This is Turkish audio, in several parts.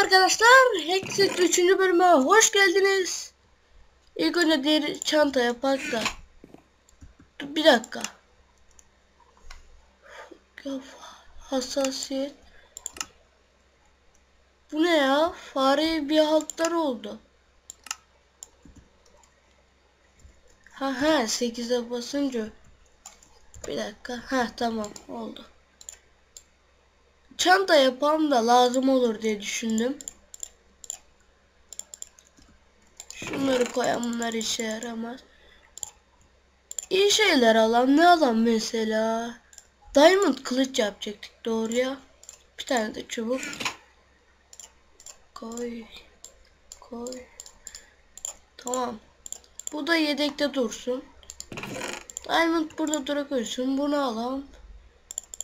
arkadaşlar, Hexit 3. bölüme hoş geldiniz. İlk önce diğer çanta yapak da. Dur, bir dakika. Hassasiyet. Bu ne ya? Fareye bir haltlar oldu. Ha 8'e basınca. Bir dakika. Tamam oldu. Çanta yapalım da lazım olur diye düşündüm. Şunları koyalım, bunlar işe yaramaz. İyi şeyler alalım. Ne alalım mesela? Diamond kılıç yapacaktık, doğru ya. Bir tane de çubuk. Koy. Tamam. Bu da yedekte dursun. Diamond burada durakıyorsun. Bunu alalım.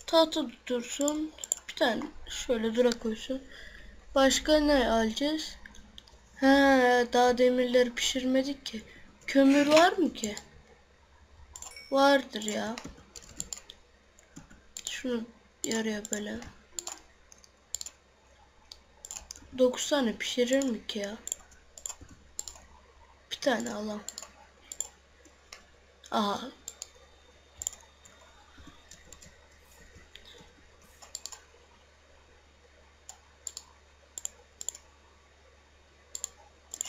Tahta dursun. Bir tane şöyle durakıyorsun. Başka ne alacağız? Daha demirleri pişirmedik ki. Kömür var mı ki? Vardır ya. Şunu yarıya böyle. 9 tane pişirir mi ki ya? Bir tane alalım. Aha.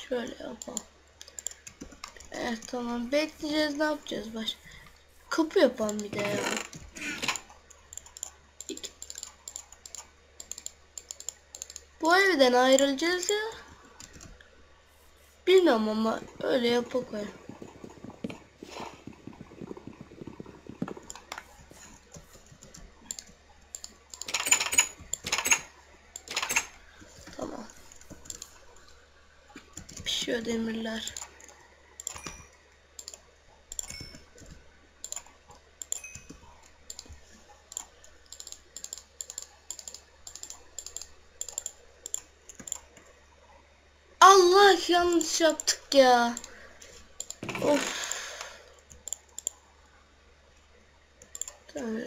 Şöyle yapalım. Evet tamam, bekleyeceğiz, ne yapacağız baş? Kapı yapalım bir de ya. Bu evden ayrılacağız ya. Bilmiyorum ama öyle yapak. Tamam. Pişiyor demirler. Allah, yanlış yaptık ya. Of. Tamam.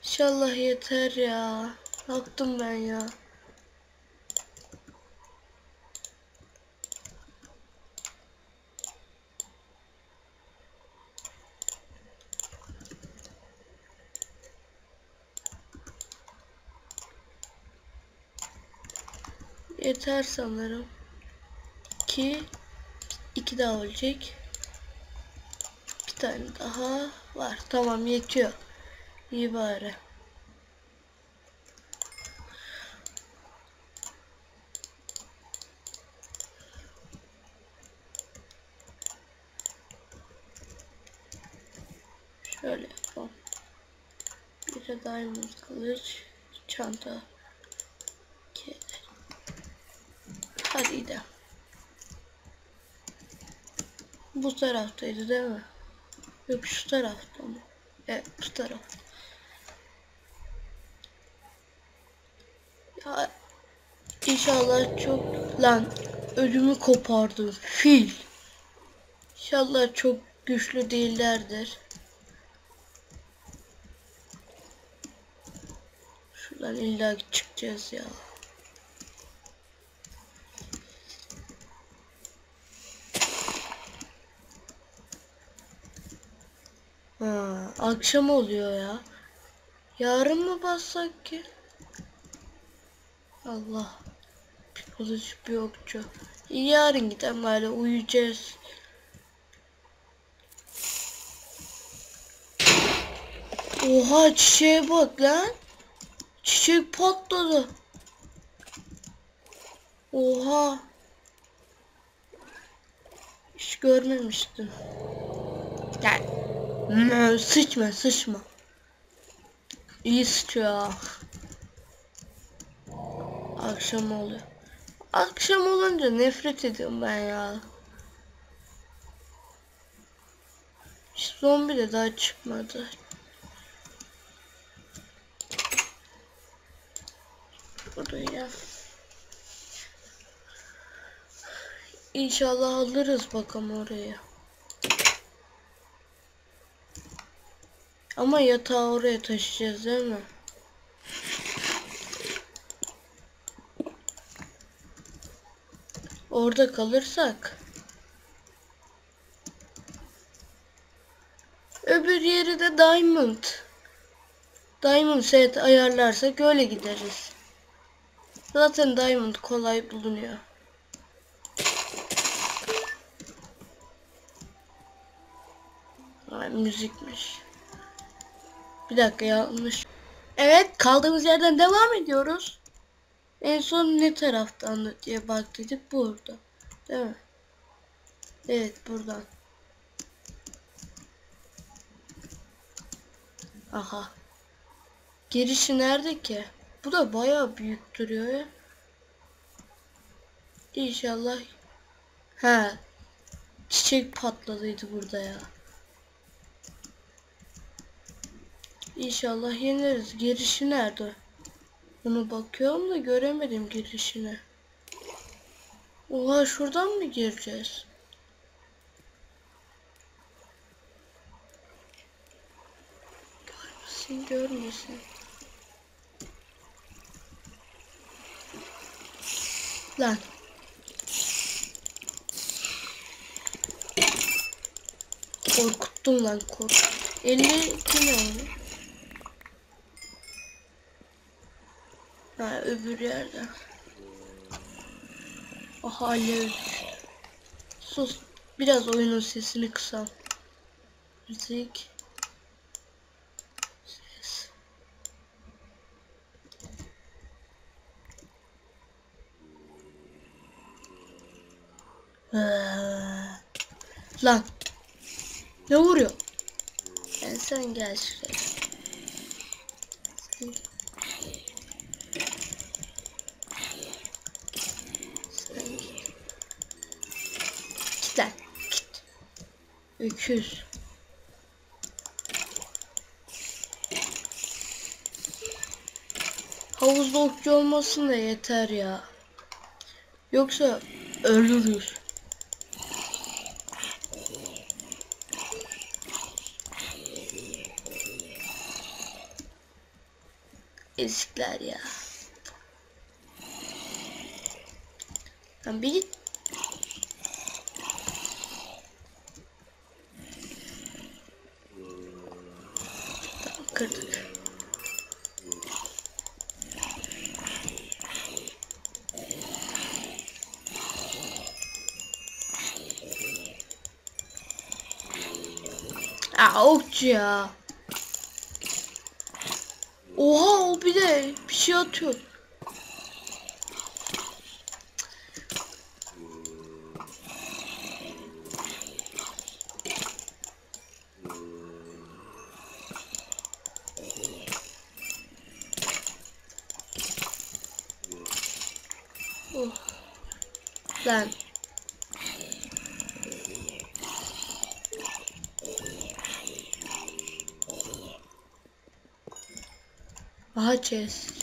İnşallah yeter ya. Ne yaptım ben ya? Yeter sanırım. 2 daha olacak. Bir tane daha var. Tamam, yetiyor. İyi bari. Şöyle yapalım. Bir de diamond kılıç, çanta. Hadi gidelim. Bu taraftaydı değil mi? Yok, şu tarafta mı? Evet, bu taraf. Ya inşallah çok lan ödümü kopardı fil. İnşallah çok güçlü değillerdir. Şuradan illa çıkacağız ya. Akşam oluyor ya. Yarın mı bassak ki? Allah. Bir kılıç, bir okçu. Yarın gidelim, böyle uyuyacağız. Oha, çiçeğe bak lan. Çiçek patladı. Oha. Hiç görmemiştim. Gel. Sıçma. İyi sıçıyor. Akşam oluyor. Akşam olunca nefret ediyorum ben ya. Hiç zombi de daha çıkmadı. Buraya. İnşallah alırız bakalım oraya. Ama yatağı oraya taşıyacağız değil mi? Orada kalırsak. Öbür yeri de Diamond. Diamond set ayarlarsak öyle gideriz. Zaten Diamond kolay bulunuyor. Ay, müzikmiş. Bir dakika, yanlış. Evet, kaldığımız yerden devam ediyoruz. En son ne taraftan diye baktık, burada. Değil mi? Evet, buradan. Aha. Girişi nerede ki? Bu da bayağı büyük duruyor ya. İnşallah. Ha. Çiçek patladıydı burada ya. İnşallah yeneriz. Girişi nerede? Ona bakıyorum da göremedim girişini. Oha, şuradan mı gireceğiz? Görmesin, görmesin. Lan. Korkuttum lan, kork. 52 ne oldu? Ha, öbür yerden. Aha, alev. Sus. Biraz oyunun sesini kısal. Müzik. Ses. Lan. Ne vuruyor? Sen gel şuraya. Sen git. Git lan. Git. Öküz. Havuzda okçu olmasın da yeter ya. Yoksa ölürüz. Ezikler ya. Lan bir git. Tamam, kırdık. Aa, okçu ya. Oha, o bir de bir şey atıyor. Oh. Lan. Aha, chest.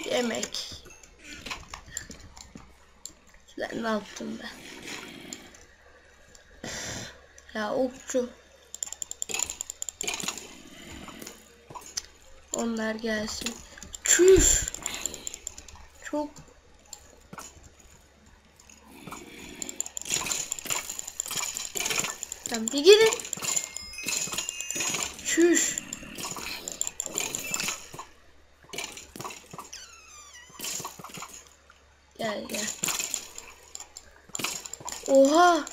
Yemek. Lan, ne yaptım ben? Ya okçu. Onlar gelsin. Çüş. Çok. Lan bir gidin. Çüş. Gel gel. Oha.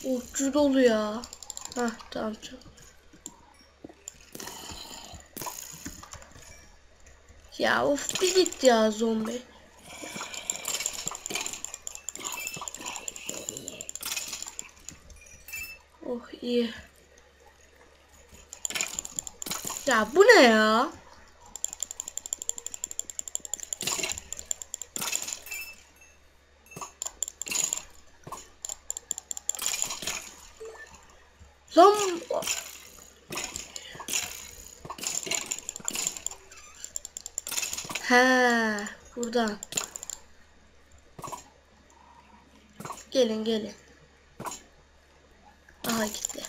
Okçu dolu ya. Hah, tamam tamam. Ya of, bir git ya zombi. Oh, iyi. Ya bu ne ya? Lan. He, buradan. Gelin gelin. Aha, gitti.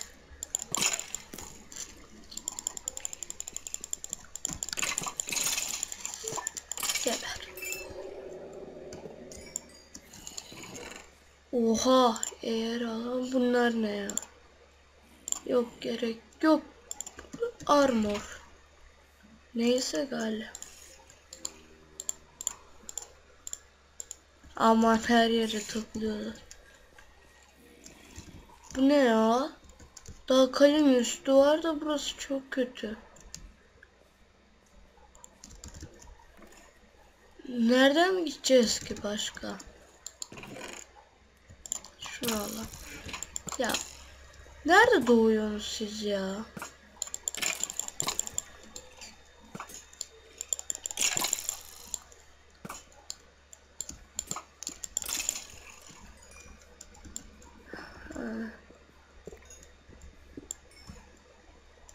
Oha, eğer alan bunlar ne ya? Yok, gerek yok. Armor. Neyse galiba. Aman, her yere takılıyorlar. Bu ne ya? Daha kalemin üstü var da burası çok kötü. Nereden gideceğiz ki başka? Şunu alalım. Ya nerede doğuyorsunuz siz ya?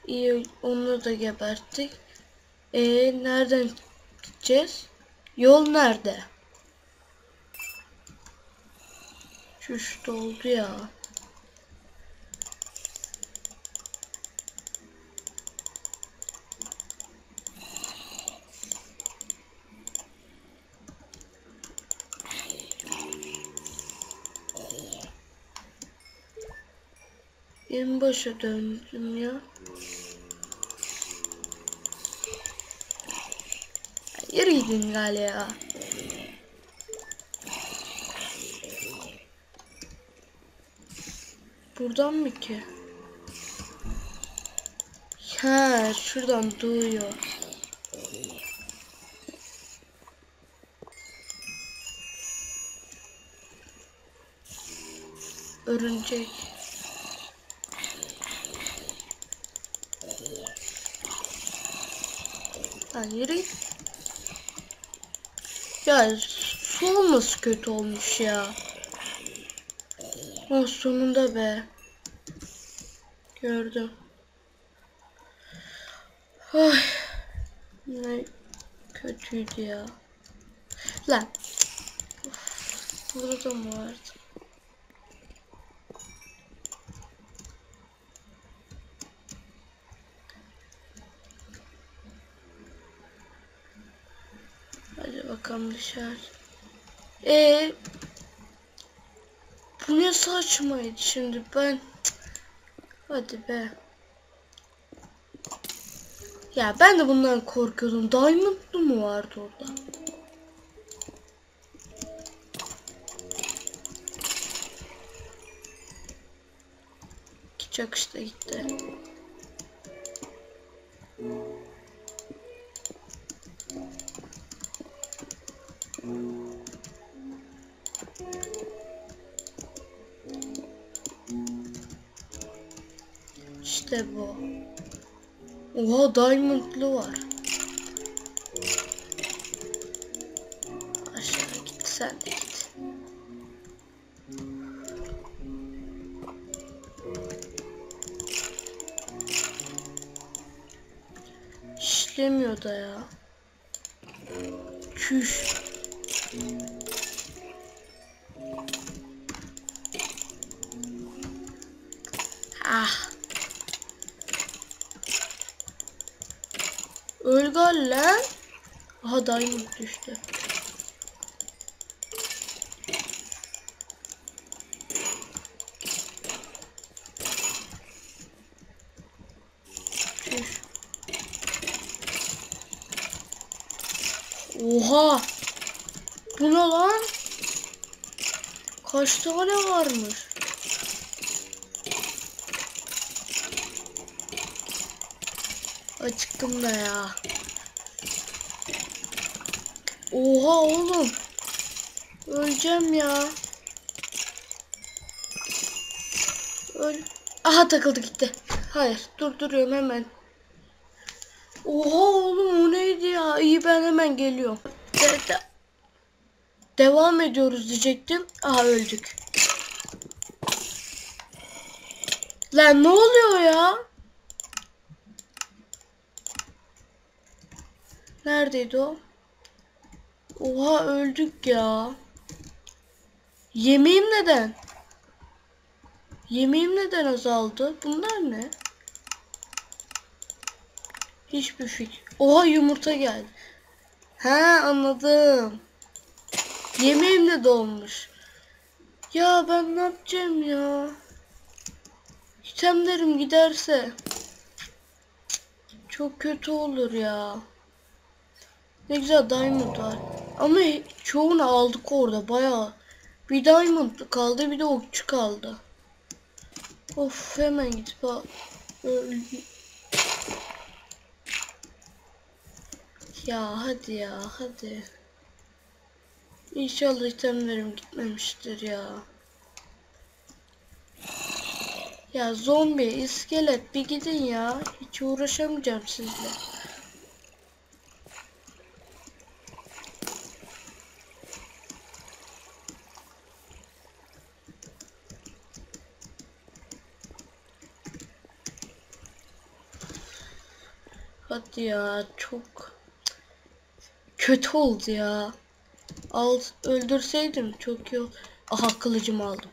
İyi, onu da geberttik. Nereden gideceğiz? Yol nerede? Çüş doldu ya. En başa döndüm ya. Yürü gidin galiba. Buradan mı ki? Ha, şuradan doğuyor. Örümcek. Lan yürü. Ya su olması kötü olmuş ya. Oh, sonunda be. Gördüm. Ay, ne kötüydü ya. Lan. Of, burada mı vardı? Hadi bakalım dışarı. Bu ne saçmaydı şimdi ben. Hadi be. Ya ben de bundan korkuyordum. Diamond'lu mu vardı orada? Çakışta gitti. İşte bu. Oha, diamond'lu var. Aşağı git, sen de git. İşlemiyor da ya. Çüş. Ah. Öl gal lan. Aha, diamond düştü. Çüş. Oha. Bu ne lan? Kaç tane varmış? Acıktım da ya. Oha oğlum. Öleceğim ya. Öl. Aha, takıldı gitti. Hayır, durduruyorum hemen. Oha oğlum, o neydi ya? İyi, ben hemen geliyorum. Devam ediyoruz diyecektim. Aha, öldük. Lan ne oluyor ya? Neredeydi o? Oha, öldük ya. Yemeğim neden? Yemeğim neden azaldı? Bunlar ne? Hiçbir fikir. Oha, yumurta geldi. Ha, anladım. Yemeğim de dolmuş. Ya ben ne yapacağım ya? İtemlerim giderse çok kötü olur ya. Ne güzel diamond var. Ama çoğunu aldık orada bayağı. Bir diamond kaldı, bir de okçu kaldı. Of, hemen gidip al. Ya hadi ya hadi. İnşallah itemlerim gitmemiştir ya. Ya zombi, iskelet bir gidin ya. Hiç uğraşamayacağım sizle. Hadi ya, çok kötü oldu ya. Öldürseydim çok iyi. Aha, kılıcımı aldım.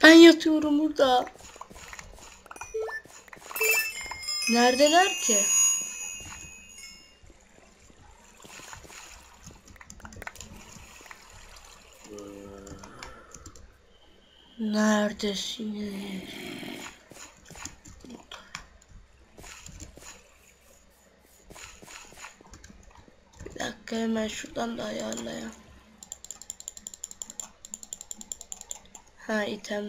Ben yatıyorum burada. Neredeler ki? Neredesiniz? Bir dakika, hemen şuradan da ayarlayayım. Ha, item.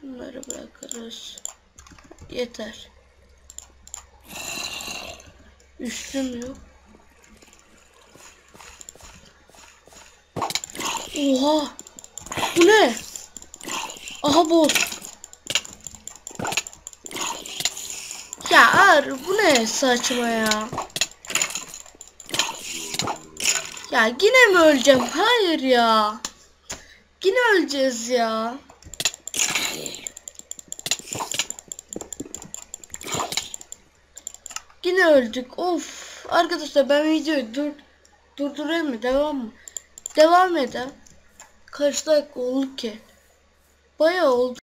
Şunları bırakırız. Yeter. Üstüm yok. Oha! Bu ne? Aha, boss. Ya bu ne saçma ya? Ya yine mi öleceğim? Hayır ya. Yine öleceğiz ya. Yine öldük. Of. Arkadaşlar, ben videoyu durdurayım mı? Devam mı? Devam edelim. Kaç dakika oldu ki? Bayağı oldu.